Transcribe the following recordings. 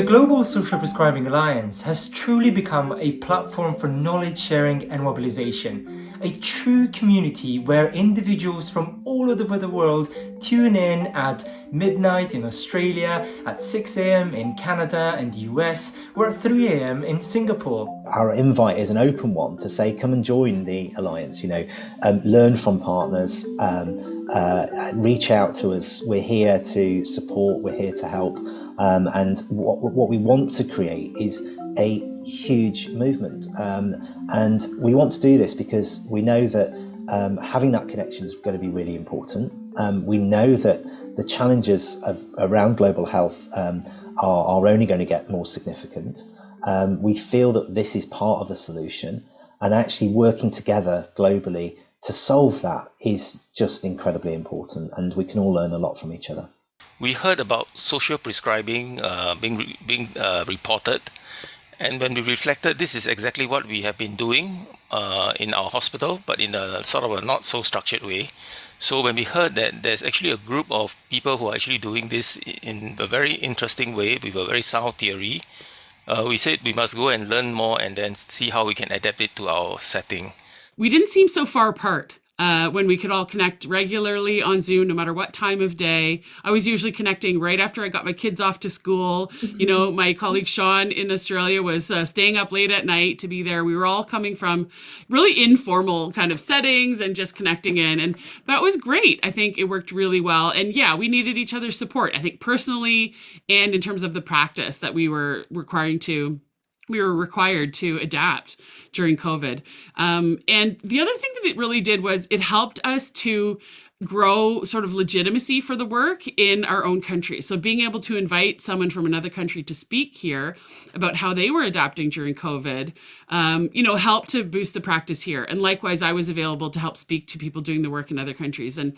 Global Social Prescribing Alliance has truly become a platform for knowledge sharing and mobilization, a true community where individuals from all over the world tune in at midnight in Australia, at 6 a.m. in Canada and the US, or at 3 a.m. in Singapore. Our invite is an open one to say, come and join the Alliance, learn from partners, reach out to us. We're here to support, we're here to help. And what we want to create is a huge movement. And we want to do this because we know that having that connection is going to be really important. We know that the challenges around global health are only going to get more significant. We feel that this is part of the solution, and actually working together globally to solve that is just incredibly important, and we can all learn a lot from each other. We heard about social prescribing being reported, and when we reflected, this is exactly what we have been doing in our hospital, but in a sort of a not so structured way. So when we heard that there's actually a group of people who are actually doing this in a very interesting way with a very sound theory, we said we must go and learn more and then see how we can adapt it to our setting. We didn't seem so far apart. When we could all connect regularly on Zoom, no matter what time of day. I was usually connecting right after I got my kids off to school. My colleague Sean in Australia was staying up late at night to be there. We were all coming from really informal kind of settings and just connecting in. And that was great. I think it worked really well. And yeah, we needed each other's support, I think personally, and in terms of the practice that we were required to adapt during COVID. And the other thing that it really did was it helped us to grow sort of legitimacy for the work in our own country. So being able to invite someone from another country to speak here about how they were adapting during COVID, helped to boost the practice here. And likewise, I was available to help speak to people doing the work in other countries. And,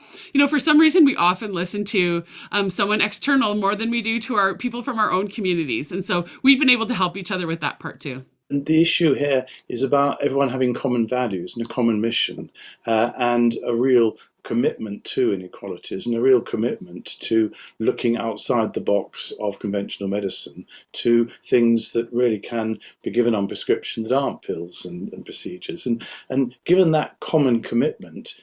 for some reason, we often listen to someone external more than we do to our people from our own communities. And so we've been able to help each other with that part too. And the issue here is about everyone having common values and a common mission, and a real commitment to inequalities and a real commitment to looking outside the box of conventional medicine to things that really can be given on prescription that aren't pills and procedures. And given that common commitment,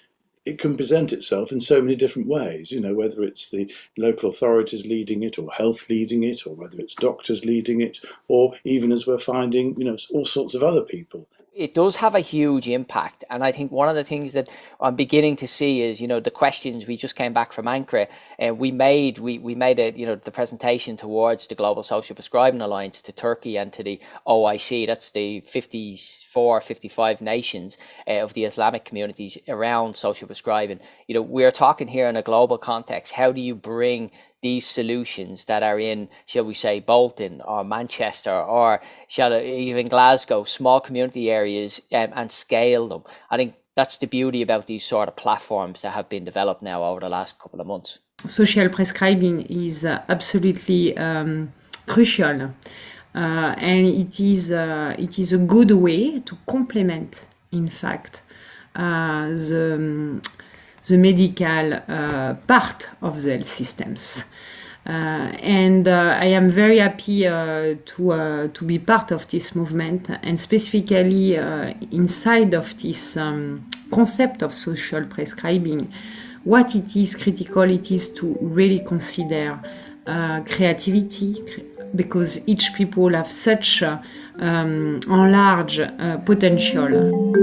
it can present itself in so many different ways, whether it's the local authorities leading it or health leading it, or whether it's doctors leading it, or even as we're finding, all sorts of other people. It does have a huge impact. And I think one of the things that I'm beginning to see is, the questions. We just came back from Ankara, and we made the presentation towards the Global Social Prescribing Alliance to Turkey and to the OIC. That's the 55 nations of the Islamic communities around social prescribing. We're talking here in a global context. How do you bring these solutions that are in, shall we say, Bolton or Manchester or even Glasgow, small community areas, and scale them? I think that's the beauty about these sort of platforms that have been developed now over the last couple of months. Social prescribing is absolutely crucial, and it is a good way to complement, in fact, the medical part of the health systems. And I am very happy to be part of this movement, and specifically inside of this concept of social prescribing. What it is critical, it is to really consider creativity, because each people have such enlarged potential.